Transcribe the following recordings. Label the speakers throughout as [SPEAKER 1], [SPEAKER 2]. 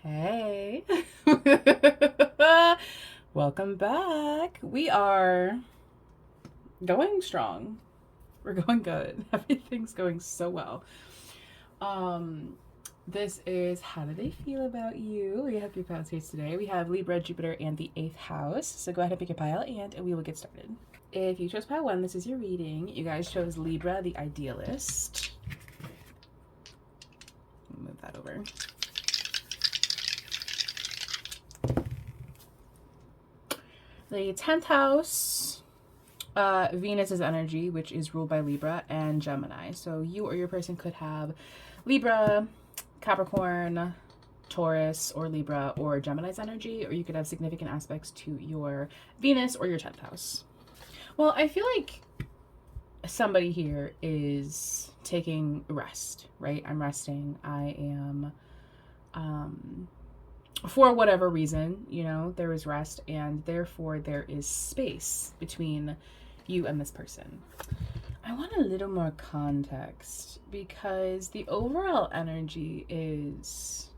[SPEAKER 1] Hey. Welcome back. We are going strong. We're going good. Everything's going so well. This is how do they feel about you? We have your piles here today. We have Libra, Jupiter, and the 8th house. So go ahead and pick your pile and we will get started. If you chose pile 1, this is your reading. You guys chose Libra, the idealist. Move that over. The 10th house, Venus's energy, which is ruled by Libra and Gemini. So you or your person could have Libra, Capricorn, Taurus, or Libra, or Gemini's energy, or you could have significant aspects to your Venus or your 10th house. Well, I feel like somebody here is taking rest, right? I'm resting. I am, for whatever reason, you know, there is rest, and therefore there is space between you and this person. I want a little more context because the overall energy is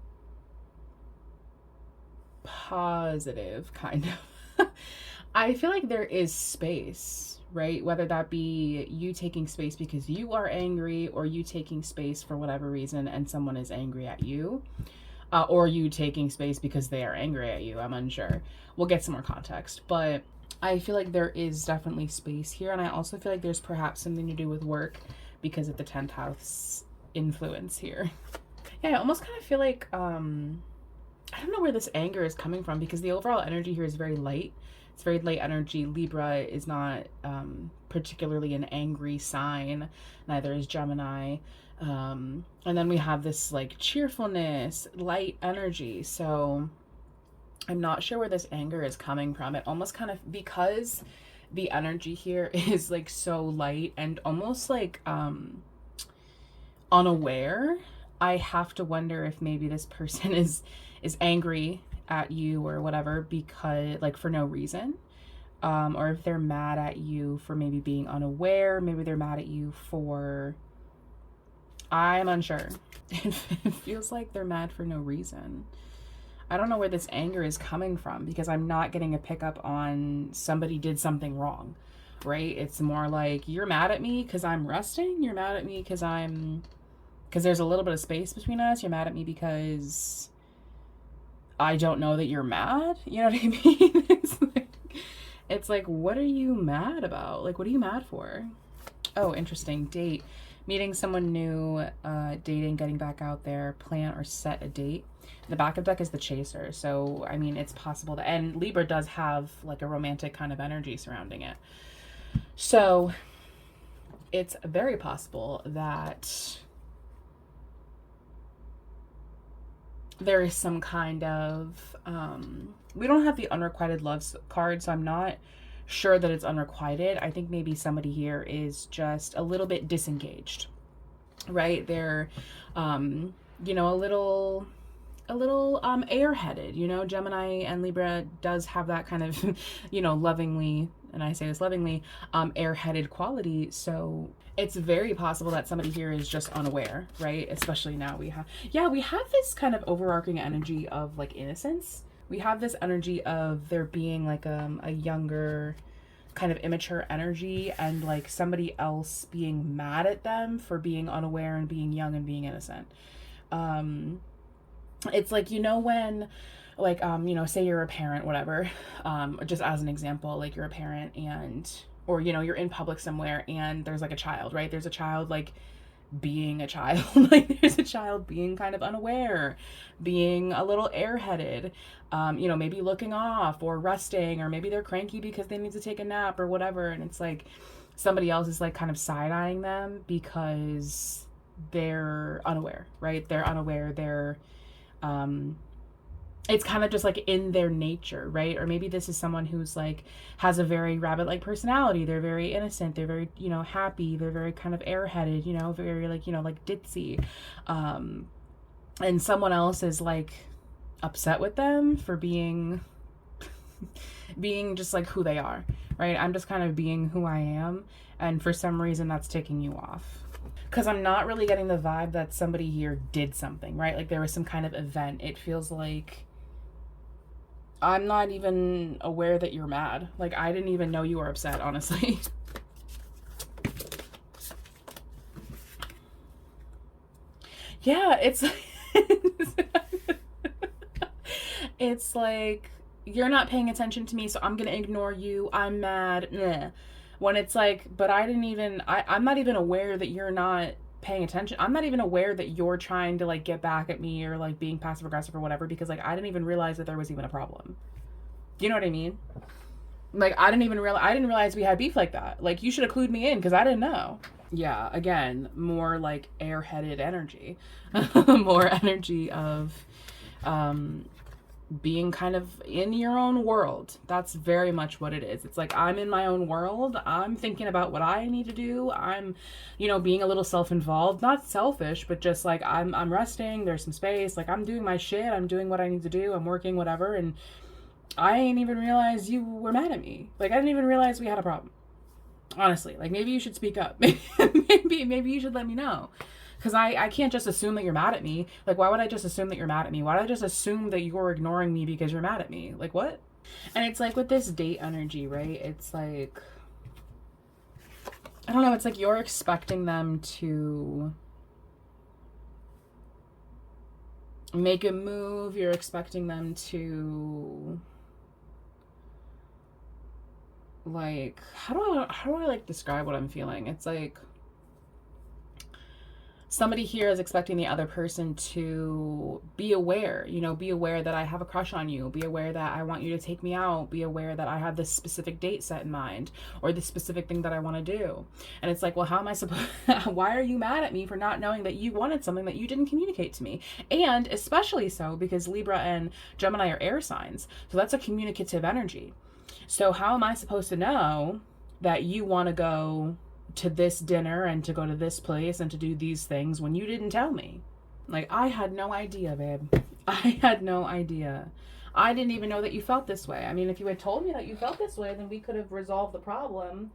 [SPEAKER 1] positive, kind of. I feel like there is space, right? Whether that be you taking space because you are angry, or you taking space for whatever reason and someone is angry at you. Or you taking space because they are angry at you. I'm unsure. We'll get some more context. But I feel like there is definitely space here. And I also feel like there's perhaps something to do with work because of the 10th house influence here. Yeah, I almost kind of feel like, I don't know where this anger is coming from because the overall energy here is very light. It's very light energy. Libra is not particularly an angry sign. Neither is Gemini. And then we have this like cheerfulness, light energy. So I'm not sure where this anger is coming from. It almost kind of, because the energy here is like so light and almost like unaware, I have to wonder if maybe this person is angry at you or whatever because like for no reason. Or if they're mad at you for maybe being unaware, maybe they're mad at you for, I'm unsure. It feels like they're mad for no reason. I don't know where this anger is coming from because I'm not getting a pickup on somebody did something wrong, right? It's more like you're mad at me because I'm resting. You're mad at me because there's a little bit of space between us. You're mad at me because I don't know that you're mad. You know what I mean? It's like, what are you mad about? Like, what are you mad for? Oh, interesting. Date. Meeting someone new, dating, getting back out there, plan or set a date. The backup deck is the chaser. So, I mean, it's possible that, and Libra does have like a romantic kind of energy surrounding it. So, it's very possible that there is some kind of, we don't have the unrequited love card, so I'm not sure that it's unrequited. I think maybe somebody here is just a little bit disengaged, right? They're, you know, a little airheaded, you know. Gemini and Libra does have that kind of, you know, lovingly, and I say this lovingly, airheaded quality. So it's very possible that somebody here is just unaware, right? Especially now we have this kind of overarching energy of like innocence. We have this energy of there being like a younger kind of immature energy and like somebody else being mad at them for being unaware and being young and being innocent. It's like, you know, when like, you know, say you're a parent, whatever, just as an example, like you're a parent and, or, you know, you're in public somewhere and there's like a child, right? There's a child like being a child, like there's a child being kind of unaware, being a little airheaded, you know, maybe looking off or resting, or maybe they're cranky because they need to take a nap or whatever. And it's like somebody else is like kind of side-eyeing them because they're unaware, right? They're unaware. They're, it's kind of just like in their nature, right? Or maybe this is someone who's like has a very rabbit-like personality. They're very innocent. They're very, you know, happy. They're very kind of airheaded, you know, very like, you know, like ditzy. And someone else is like upset with them for being just like who they are, right? I'm just kind of being who I am, and for some reason that's ticking you off. because I'm not really getting the vibe that somebody here did something, right? Like there was some kind of event. It feels like I'm not even aware that you're mad. Like I didn't even know you were upset, honestly. Yeah, it's like you're not paying attention to me, so I'm gonna ignore you. I'm mad. Meh. When it's like, but I didn't even I'm not even aware that you're not paying attention. I'm not even aware that you're trying to like get back at me or like being passive aggressive or whatever, because like I didn't even realize that there was even a problem. You know what I mean? Like I didn't realize we had beef like that. Like you should have clued me in because I didn't know. Yeah, again, more like airheaded energy. More energy of being kind of in your own world. That's very much what it is. It's like I'm in my own world. I'm thinking about what I need to do. I'm, being a little self-involved, not selfish, but just like I'm resting. There's some space. Like I'm doing my shit. I'm doing what I need to do. I'm working, whatever. And I ain't even realized you were mad at me. Like I didn't even realize we had a problem. Honestly, like maybe you should speak up. maybe you should let me know. Because I can't just assume that you're mad at me. Like, why would I just assume that you're mad at me? Why would I just assume that you're ignoring me because you're mad at me? Like, what? And it's like with this date energy, right? It's like, I don't know. It's like you're expecting them to make a move. You're expecting them to, like, how do I like describe what I'm feeling? It's like somebody here is expecting the other person to be aware, be aware that I have a crush on you, be aware that I want you to take me out, be aware that I have this specific date set in mind or this specific thing that I want to do. And it's like, well, how am I supposed, why are you mad at me for not knowing that you wanted something that you didn't communicate to me? And especially so because Libra and Gemini are air signs. So that's a communicative energy. So how am I supposed to know that you want to go to this dinner and to go to this place and to do these things when you didn't tell me? Like, I had no idea, babe. I had no idea. I didn't even know that you felt this way. I mean, if you had told me that you felt this way, then we could have resolved the problem,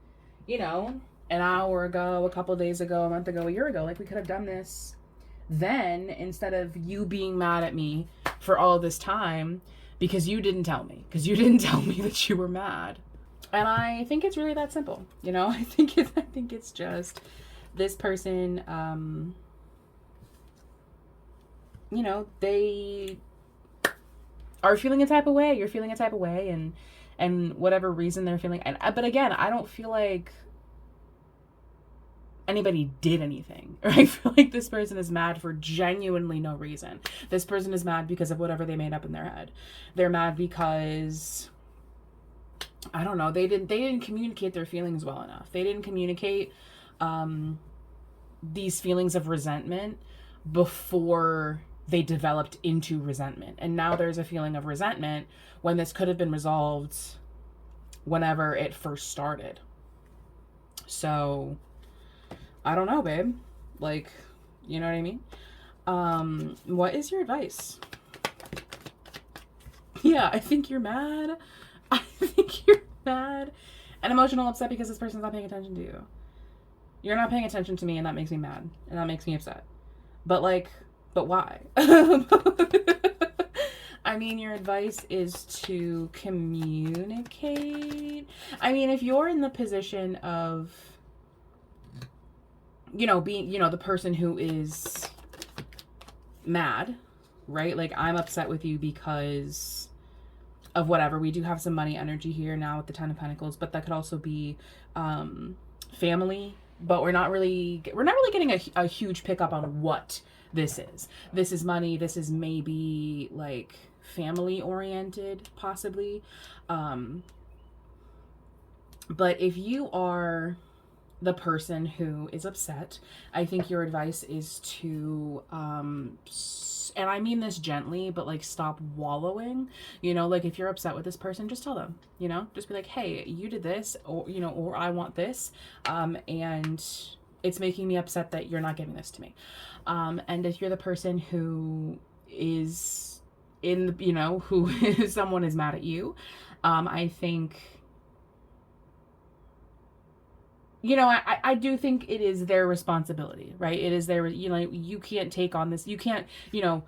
[SPEAKER 1] an hour ago, a couple days ago, a month ago, a year ago. Like, we could have done this then instead of you being mad at me for all of this time because you didn't tell me. Because you didn't tell me that you were mad. And I think it's really that simple, I think it's just this person, they are feeling a type of way. You're feeling a type of way, and whatever reason they're feeling. But again, I don't feel like anybody did anything. Or I feel like this person is mad for genuinely no reason. This person is mad because of whatever they made up in their head. They're mad because, I don't know, they didn't communicate their feelings well enough. They didn't communicate these feelings of resentment before they developed into resentment. And now there's a feeling of resentment when this could have been resolved whenever it first started. So, I don't know, babe. Like, you know what I mean? What is your advice? Yeah, I think you're mad. I think you're mad and emotional upset because this person's not paying attention to you. You're not paying attention to me, and that makes me mad, and that makes me upset. But why? I mean, your advice is to communicate. I mean, if you're in the position of, being, the person who is mad, right? Like, I'm upset with you because of whatever. We do have some money energy here now with the Ten of Pentacles, but that could also be family. But we're not really getting a huge pickup on what this is. This is money. This is maybe like family oriented, possibly. But if you are the person who is upset, I think your advice is to and I mean this gently, but like stop wallowing, like if you're upset with this person, just tell them, just be like, hey, you did this, or, or I want this. And it's making me upset that you're not giving this to me. And if you're the person who is who someone is mad at you, I think you know, I do think it is their responsibility, right? It is their, you know, you can't take on this. You can't, you know,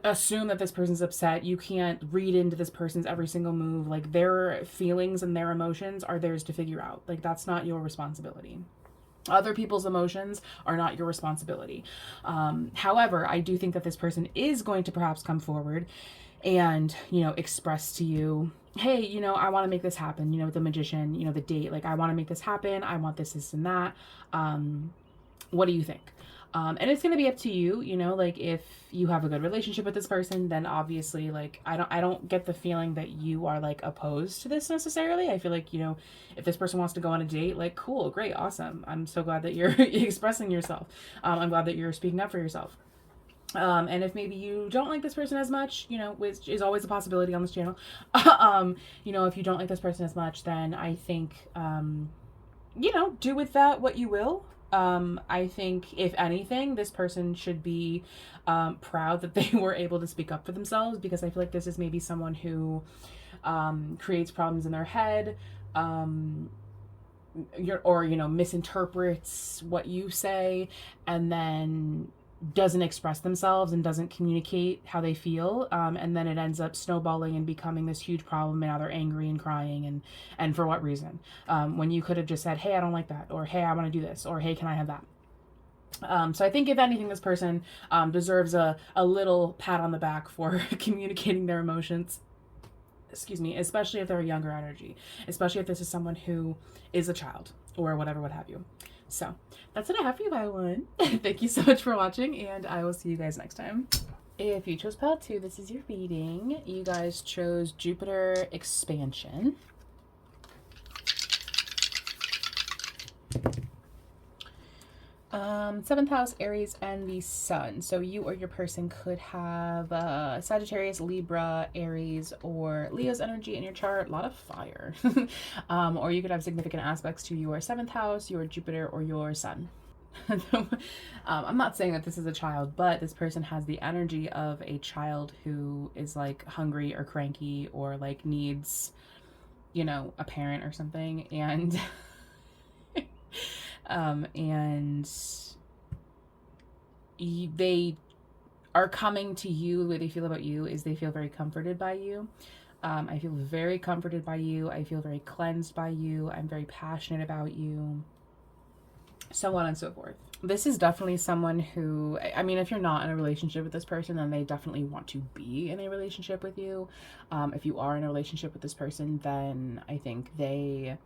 [SPEAKER 1] assume that this person's upset. You can't read into this person's every single move. Like, their feelings and their emotions are theirs to figure out. Like, that's not your responsibility. Other people's emotions are not your responsibility. However, I do think that this person is going to perhaps come forward and, you know, express to you, hey, you know, I want to make this happen, you know, the magician, you know, the date, like, I want to make this happen. I want this and that. What do you think? And it's going to be up to you, you know, like, if you have a good relationship with this person, then obviously, like, I don't get the feeling that you are, like, opposed to this necessarily. I feel like, you know, if this person wants to go on a date, like, cool, great, awesome. I'm so glad that you're expressing yourself. I'm glad that you're speaking up for yourself. And if maybe you don't like this person as much, you know, which is always a possibility on this channel, you know, if you don't like this person as much, then I think, you know, do with that what you will. I think, if anything, this person should be proud that they were able to speak up for themselves, because I feel like this is maybe someone who creates problems in their head, or, you know, misinterprets what you say, and then doesn't express themselves and doesn't communicate how they feel, and then it ends up snowballing and becoming this huge problem, and now they're angry and crying, and for what reason, when you could have just said, hey, I don't like that, or hey, I want to do this, or hey, can I have that? So I think, if anything, this person deserves a little pat on the back for communicating their emotions, excuse me, especially if they're a younger energy, especially if this is someone who is a child or whatever, what have you. So that's what I have for you, by one. Thank you so much for watching, and I will see you guys next time. If you chose pile 2, this is your reading. You guys chose Jupiter expansion. Seventh house, Aries, and the Sun. So you or your person could have Sagittarius, Libra, Aries, or Leo's energy in your chart. A lot of fire. Or you could have significant aspects to your 7th house, your Jupiter, or your Sun. I'm not saying that this is a child, but this person has the energy of a child who is, like, hungry or cranky, or, like, needs, you know, a parent or something, and and they are coming to you. The way they feel about you is they feel very comforted by you. I feel very comforted by you. I feel very cleansed by you. I'm very passionate about you. So on and so forth. This is definitely someone who, I mean, if you're not in a relationship with this person, then they definitely want to be in a relationship with you. If you are in a relationship with this person, then I think they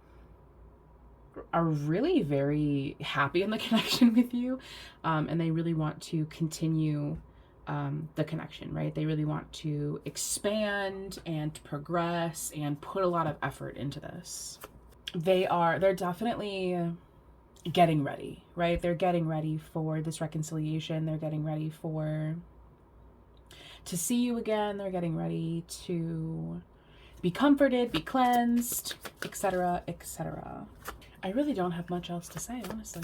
[SPEAKER 1] are really very happy in the connection with you, and they really want to continue the connection, right? They really want to expand and progress and put a lot of effort into this. They're definitely getting ready, right? They're getting ready for this reconciliation. They're getting ready to see you again. They're getting ready to be comforted, be cleansed, etc., etc. I really don't have much else to say, honestly.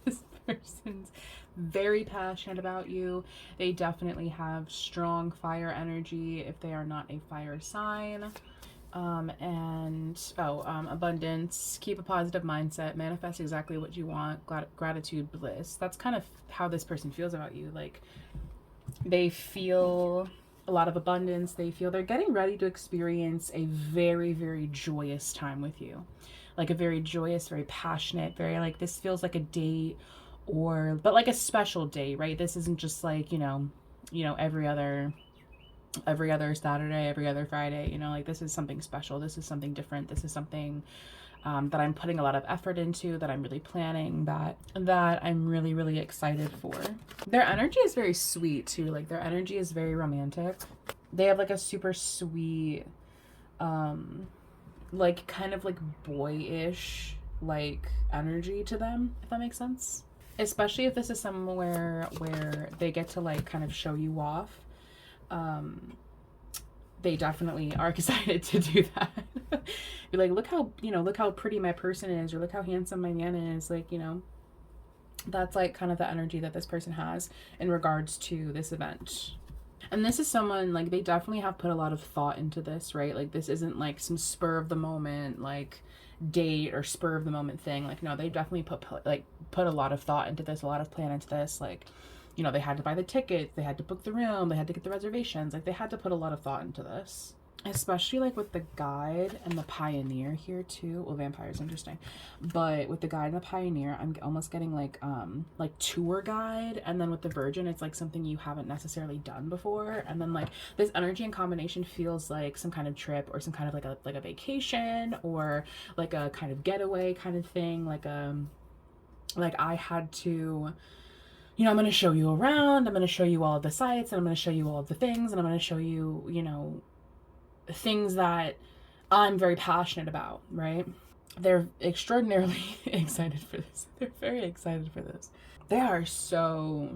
[SPEAKER 1] This person's very passionate about you. They definitely have strong fire energy if they are not a fire sign. Abundance, keep a positive mindset, manifest exactly what you want, gratitude, bliss. That's kind of how this person feels about you. Like, they feel a lot of abundance. They feel they're getting ready to experience a very, very joyous time with you. Like, a very joyous, very passionate, very, like, this feels like a date, but like a special date, right? This isn't just like, you know, every other Saturday, every other Friday, you know, like, this is something special. This is something different. This is something that I'm putting a lot of effort into, that I'm really planning, that I'm really, really excited for. Their energy is very sweet too. Like, their energy is very romantic. They have, like, a super sweet, like, kind of, like, boyish, like, energy to them, if that makes sense. Especially if this is somewhere where they get to, like, kind of show you off. They definitely are excited to do that. Be like, look how pretty my person is, or look how handsome my man is. Like, you know, that's, like, kind of the energy that this person has in regards to this event. And this is someone, like, they definitely have put a lot of thought into this, right? Like, this isn't, like, some spur of the moment, like, date or spur of the moment thing. Like, no, they definitely put a lot of thought into this, a lot of plan into this. Like, you know, they had to buy the tickets, they had to book the room, they had to get the reservations. Like, they had to put a lot of thought into this. Especially like with the guide and the pioneer here too. Well, vampire's interesting, but with the guide and the pioneer, I'm almost getting like tour guide, and then with the virgin, it's like something you haven't necessarily done before, and then like this energy and combination feels like some kind of trip or some kind of like a vacation or like a kind of getaway kind of thing, like I had to, you know, I'm going to show you around, I'm going to show you all of the sites, and I'm going to show you all of the things, and I'm going to show you, you know, things that I'm very passionate about, right? They're extraordinarily excited for this. They're very excited for this. They are so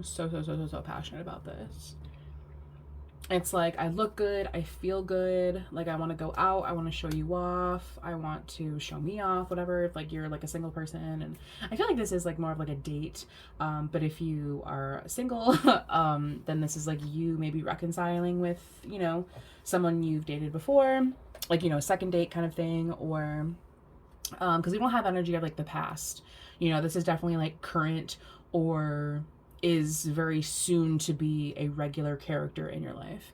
[SPEAKER 1] passionate about this. It's like, I look good, I feel good, like I want to go out, I want to show you off, I want to show me off, whatever, if like you're like a single person. And I feel like this is like more of like a date, but if you are single, then this is like you maybe reconciling with, you know, someone you've dated before, like, you know, second date kind of thing, or because we don't have energy of like the past, you know, this is definitely like current or is very soon to be a regular character in your life.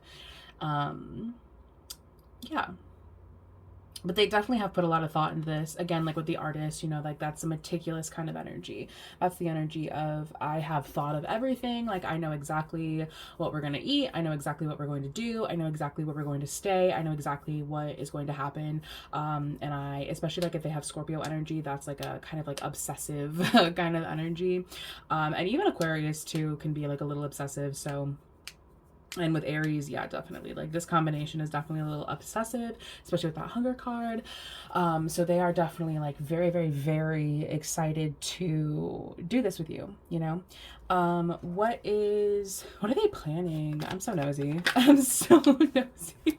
[SPEAKER 1] Yeah. But they definitely have put a lot of thought into this. Again, like with the artist, you know, like that's a meticulous kind of energy. That's the energy of, I have thought of everything. Like, I know exactly what we're going to eat. I know exactly what we're going to do. I know exactly where we're going to stay. I know exactly what is going to happen. And I, especially like if they have Scorpio energy, that's like a kind of like obsessive kind of energy. And even Aquarius too can be like a little obsessive. So, and with Aries, yeah, definitely. Like this combination is definitely a little obsessive, especially with that Hunger card. So they are definitely like very, very, very excited to do this with you, you know? What are they planning? I'm so nosy. I'm so nosy.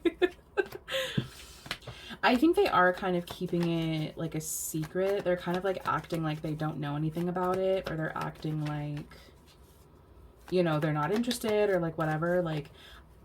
[SPEAKER 1] I think they are kind of keeping it like a secret. They're kind of like acting like they don't know anything about it, or they're acting like, you know, they're not interested or like whatever, like,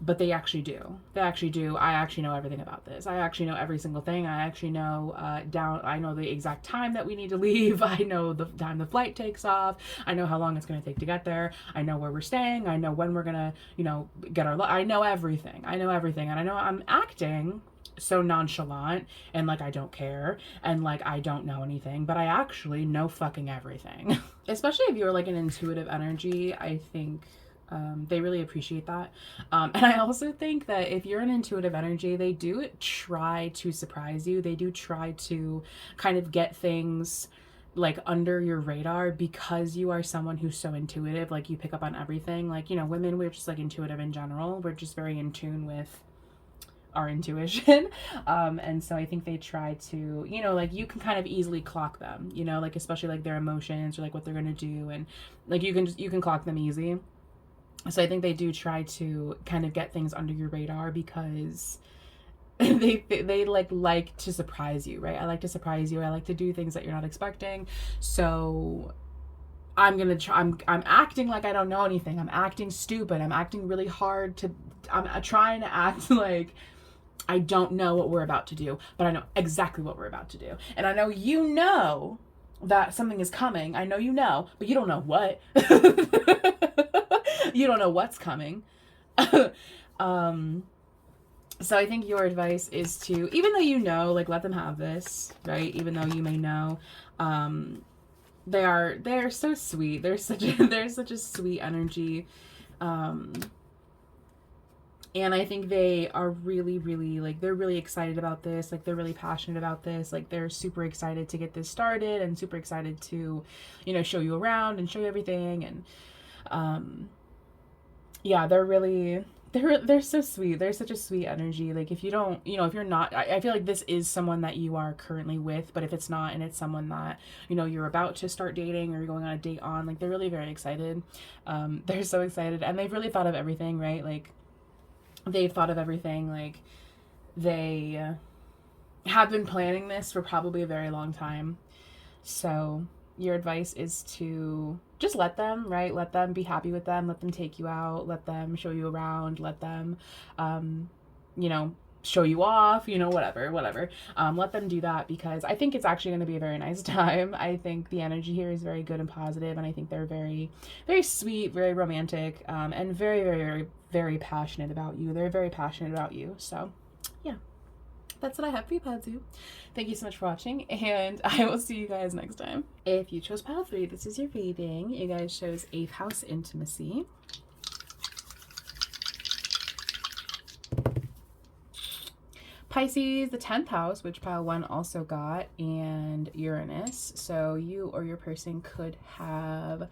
[SPEAKER 1] but they actually do. They actually do. I actually know everything about this. I actually know every single thing. I actually know I know the exact time that we need to leave. I know the time the flight takes off. I know how long it's going to take to get there. I know where we're staying. I know when we're going to, you know, get our, I know everything. I know everything. And I know I'm acting so nonchalant and like I don't care and like I don't know anything, but I actually know fucking everything. Especially if you're like an intuitive energy, I think they really appreciate that. And I also think that if you're an intuitive energy, they do try to surprise you. They do try to kind of get things like under your radar because you are someone who's so intuitive. Like you pick up on everything. Like, you know, women, we're just like intuitive in general. We're just very in tune with our intuition. And so I think they try to, you know, like you can kind of easily clock them, you know, like especially like their emotions or like what they're going to do. And like you can clock them easy. So I think they do try to kind of get things under your radar because they like to surprise you, right? I like to surprise you. I like to do things that you're not expecting. So I'm gonna try. I'm acting like I don't know anything. I'm acting stupid. I'm acting really hard to. I'm trying to act like I don't know what we're about to do, but I know exactly what we're about to do, and I know you know that something is coming. I know you know, but you don't know what. You don't know what's coming. So I think your advice is to, even though you know, like let them have this, right? Even though you may know, they're so sweet. They're such a sweet energy. And I think they are really, really, like, they're really excited about this. Like, they're really passionate about this. Like, they're super excited to get this started and super excited to, you know, show you around and show you everything. And, yeah, they're so sweet. They're such a sweet energy. Like if you don't, you know, if you're not, I feel like this is someone that you are currently with, but if it's not and it's someone that, you know, you're about to start dating or you're going on a date on, like they're really very excited. They're so excited and they've really thought of everything, right? Like they've thought of everything. Like they have been planning this for probably a very long time. So your advice is to just let them, right? Let them, be happy with them. Let them take you out. Let them show you around. Let them, you know, show you off, you know, whatever. Let them do that, because I think it's actually going to be a very nice time. I think the energy here is very good and positive, and I think they're very, very sweet, very romantic, and very, very, very, very passionate about you. They're very passionate about you. So yeah, that's what I have for you, Pazu. Thank you so much for watching, and I will see you guys next time. If you chose pile 3, this is your reading. You guys chose 8th house intimacy. Pisces, the 10th house, which pile 1 also got, and Uranus. So you or your person could have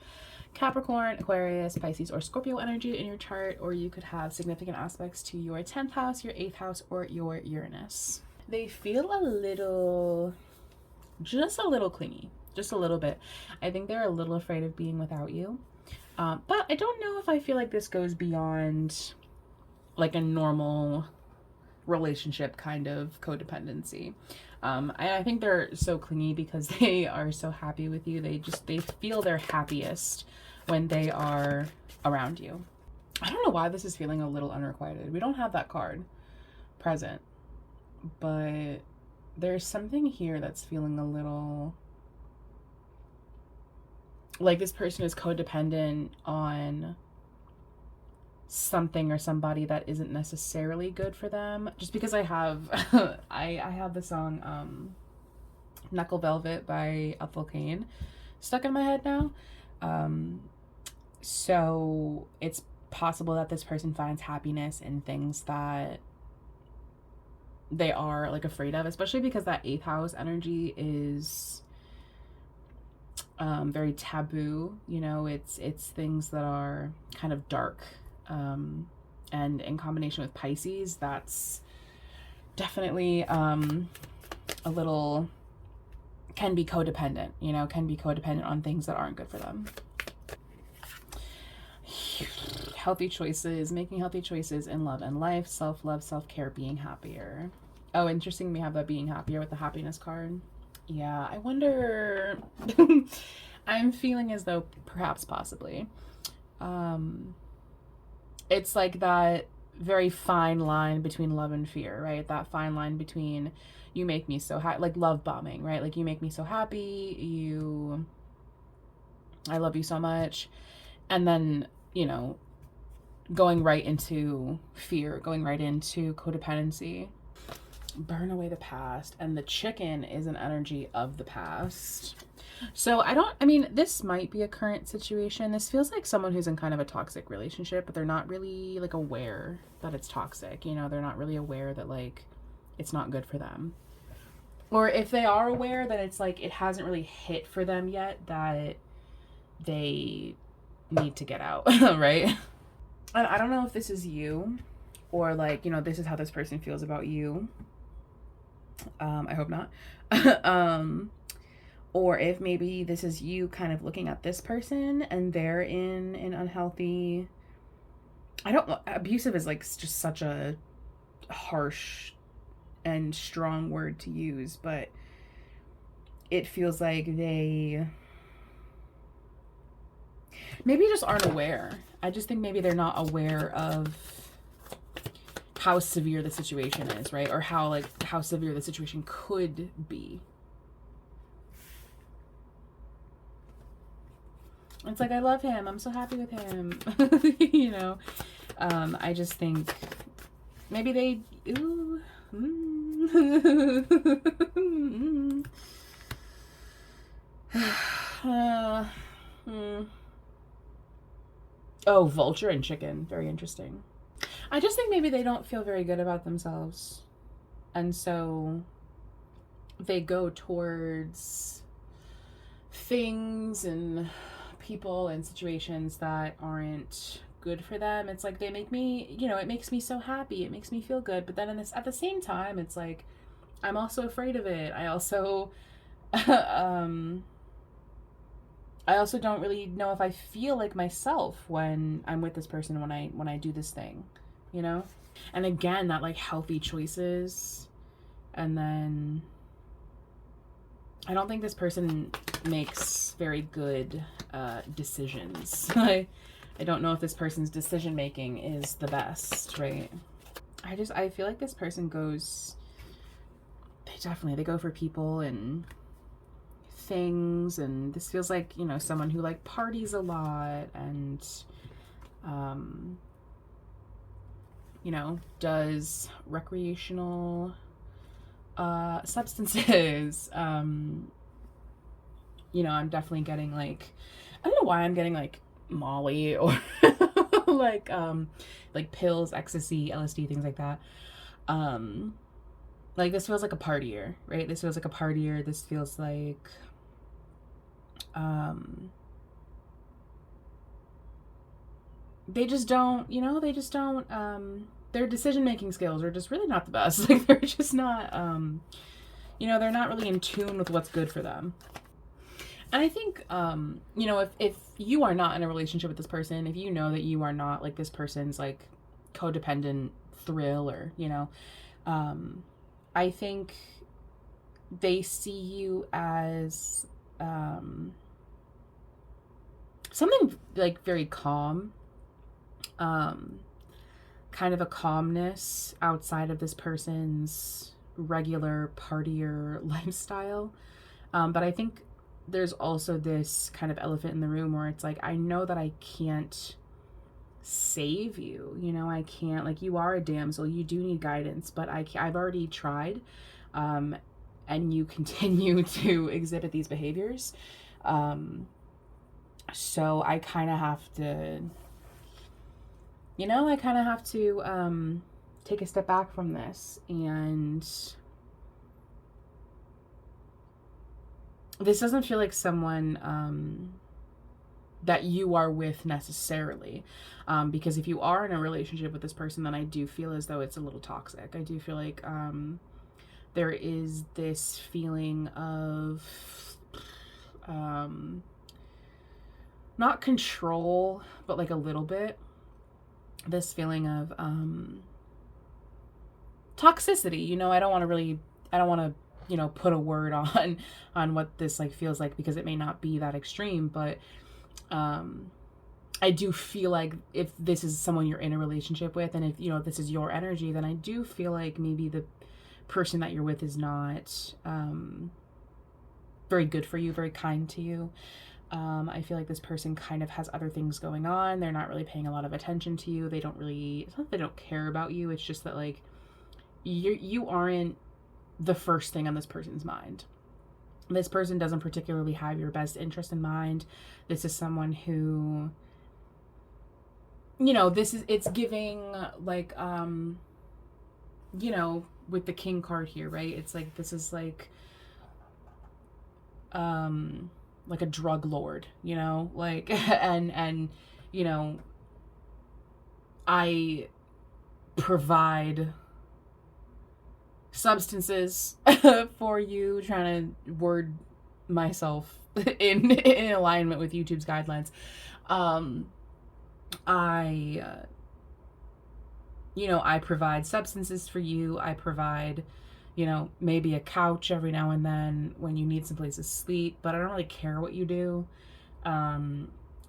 [SPEAKER 1] Capricorn, Aquarius, Pisces, or Scorpio energy in your chart, or you could have significant aspects to your 10th house, your 8th house, or your Uranus. They feel a little, just a little clingy, just a little bit. I think they're a little afraid of being without you. But I don't know if I feel like this goes beyond like a normal relationship kind of codependency. I think they're so clingy because they are so happy with you. They feel their happiest when they are around you. I don't know why this is feeling a little unrequited. We don't have that card present, but there's something here that's feeling a little like this person is codependent on something or somebody that isn't necessarily good for them. Just because I have I have the song Knuckle Velvet by Ethel Cain stuck in my head now. So it's possible that this person finds happiness in things that they are like afraid of, especially because that 8th house energy is very taboo, you know. It's things that are kind of dark, and in combination with Pisces, that's definitely a little, can be codependent, you know, can be codependent on things that aren't good for them. Healthy choices, making healthy choices in love and life, self-love, self-care, being happier. Oh, interesting, we have that being happier with the happiness card. Yeah, I wonder I'm feeling as though perhaps possibly it's like that very fine line between love and fear, right? That fine line between you make me so happy, like love bombing, right? Like you make me so happy, I love you so much, and then, you know, going right into fear, going right into codependency. Burn away the past, and the chicken is an energy of the past. So I mean, this might be a current situation. This feels like someone who's in kind of a toxic relationship, but they're not really like aware that it's toxic, you know. They're not really aware that like it's not good for them. Or if they are aware, that it's like it hasn't really hit for them yet that they need to get out, right? And I don't know if this is you, or like, you know, this is how this person feels about you. I hope not. Or if maybe this is you kind of looking at this person and they're in an unhealthy, I don't know, abusive is like just such a harsh and strong word to use, but it feels like they maybe just aren't aware. I just think maybe they're not aware of how severe the situation is, right? Or how severe the situation could be. It's like, I love him, I'm so happy with him. You know, I just think maybe they Oh, vulture and chicken, very interesting. I just think maybe they don't feel very good about themselves, and so they go towards things and people and situations that aren't good for them. It's like, they make me, you know, it makes me so happy, it makes me feel good, but then at the same time, it's like, I'm also afraid of it. I also I also don't really know if I feel like myself when I'm with this person, when I do this thing, you know? And again, that like healthy choices, and then I don't think this person makes very good decisions. I don't know if this person's decision making is the best, right? I feel like this person goes, they go for people and things, and this feels like, you know, someone who like parties a lot and, you know, does recreational substances. You know, I'm definitely getting like, I don't know why I'm getting like Molly or like pills, ecstasy, LSD, things like that. Like this feels like a partier, right? This feels like a partier. This feels like they just don't, you know, they just don't their decision making skills are just really not the best. Like they're just not you know, they're not really in tune with what's good for them. And I think, you know, if you are not in a relationship with this person, if you know that you are not like this person's like codependent thrill, or, you know, I think they see you as something like very calm, kind of a calmness outside of this person's regular partier lifestyle. But I think there's also this kind of elephant in the room where it's like, I know that I can't save you, you know, I can't, like, you are a damsel, you do need guidance, but I've already tried, and you continue to exhibit these behaviors. So I kind of have to, you know, I kind of have to take a step back from this. And this doesn't feel like someone that you are with necessarily. Because if you are in a relationship with this person, then I do feel as though it's a little toxic. I do feel like there is this feeling of not control, but like a little bit. This feeling of toxicity. You know, I don't want to, you know, put a word on what this like feels like, because it may not be that extreme, but I do feel like if this is someone you're in a relationship with, and if, you know, if this is your energy, then I do feel like maybe the person that you're with is not very good for you, very kind to you. I feel like this person kind of has other things going on. They're not really paying a lot of attention to you. They don't really, it's not that they don't care about you. It's just that like you aren't the first thing on this person's mind. This person doesn't particularly have your best interest in mind. This is someone who, you know, it's giving like, you know, with the king card here, right? It's like, this is like a drug lord, you know, like, and, you know, I provide substances for you, trying to word myself in alignment with YouTube's guidelines. You know, I provide substances for you. I provide, you know, maybe a couch every now and then when you need some place to sleep, but I don't really care what you do.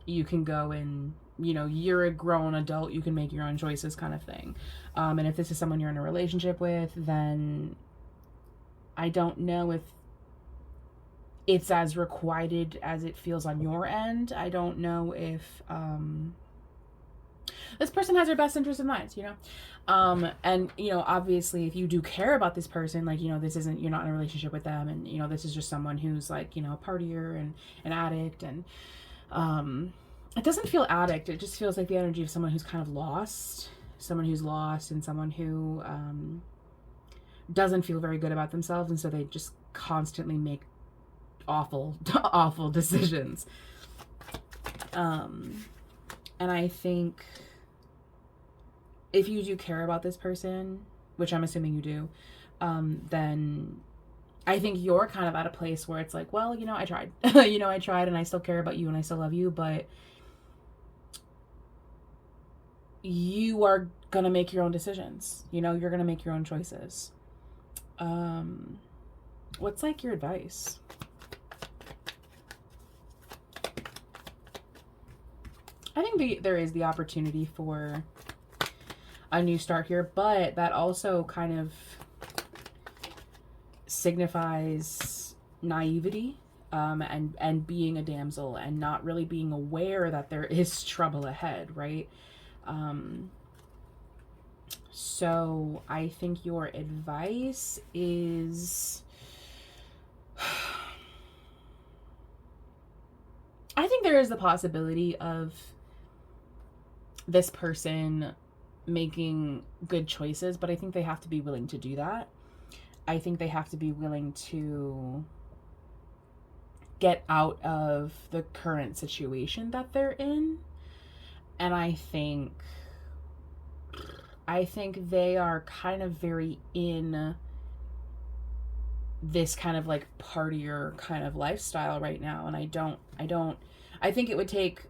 [SPEAKER 1] You can go and, you know, you're a grown adult, you can make your own choices, kind of thing. And if this is someone you're in a relationship with, then I don't know if it's as requited as it feels on your end. I don't know if this person has your best interest in mind, you know? And, you know, obviously if you do care about this person, like, you know, this isn't, you're not in a relationship with them, and, you know, this is just someone who's like, you know, a partier and an addict, and it doesn't feel addict, it just feels like the energy of someone who's kind of lost, and someone who doesn't feel very good about themselves, and so they just constantly make awful decisions. And I think if you do care about this person, which I'm assuming you do, then I think you're kind of at a place where it's like, well, you know, I tried. You know, I tried, and I still care about you, and I still love you, but you are going to make your own decisions. You know, you're going to make your own choices. What's like your advice? I think there is the opportunity for a new start here, but that also kind of signifies naivety, and being a damsel and not really being aware that there is trouble ahead, right? So I think your advice is, I think there is the possibility of this person making good choices, but I think they have to be willing to do that. I think they have to be willing to get out of the current situation that they're in. And I think they are kind of very in this kind of like partier kind of lifestyle right now. And I think it would take,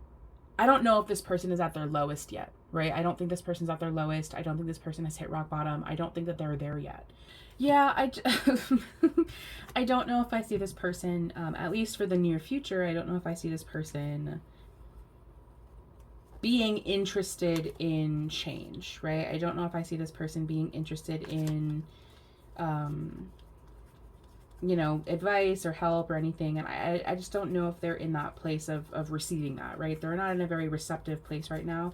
[SPEAKER 1] I don't know if this person is at their lowest yet, right? I don't think this person's at their lowest. I don't think this person has hit rock bottom. I don't think that they're there yet. Yeah, I don't know if I see this person, at least for the near future, I don't know if I see this person being interested in change, right? I don't know if I see this person being interested in, you know, advice or help or anything. And I just don't know if they're in that place of receiving that, right? They're not in a very receptive place right now,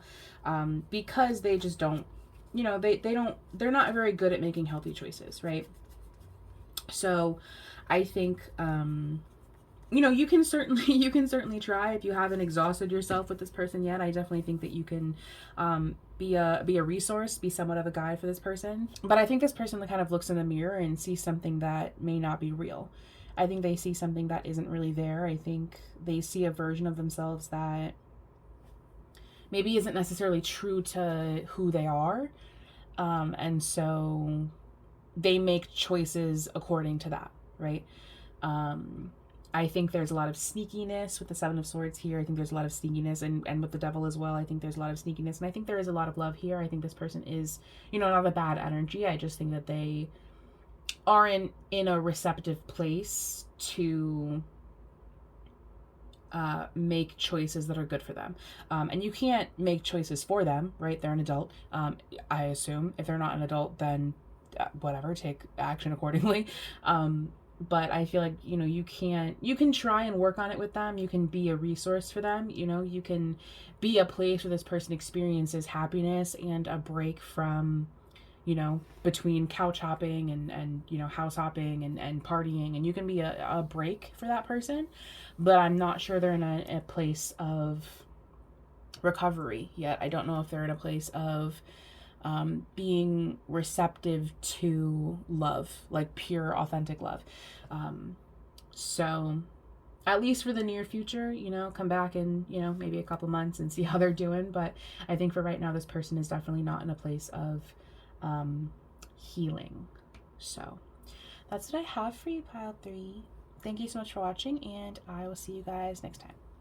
[SPEAKER 1] because they just don't, you know, they're not very good at making healthy choices, right? So I think, you know, you can certainly try if you haven't exhausted yourself with this person yet. I definitely think that you can, be a resource, be somewhat of a guide for this person. But I think this person kind of looks in the mirror and sees something that may not be real. I think they see something that isn't really there. I think they see a version of themselves that maybe isn't necessarily true to who they are. And so they make choices according to that, right? I think there's a lot of sneakiness with the Seven of Swords here. I think there's a lot of sneakiness, and with the Devil as well. I think there's a lot of sneakiness, and I think there is a lot of love here. I think this person is, you know, not a bad energy. I just think that they are in a receptive place to make choices that are good for them. And you can't make choices for them, right? They're an adult. I assume if they're not an adult, then whatever, take action accordingly. But I feel like, you know, you can try and work on it with them. You can be a resource for them. You know, you can be a place where this person experiences happiness and a break from, you know, between couch hopping and you know, house hopping and partying. And you can be a break for that person. But I'm not sure they're in a place of recovery yet. I don't know if they're in a place of being receptive to love, like pure, authentic love. So at least for the near future, you know, come back in, you know, maybe a couple months and see how they're doing. But I think for right now, this person is definitely not in a place of healing. So that's what I have for you, pile 3. Thank you so much for watching, and I will see you guys next time.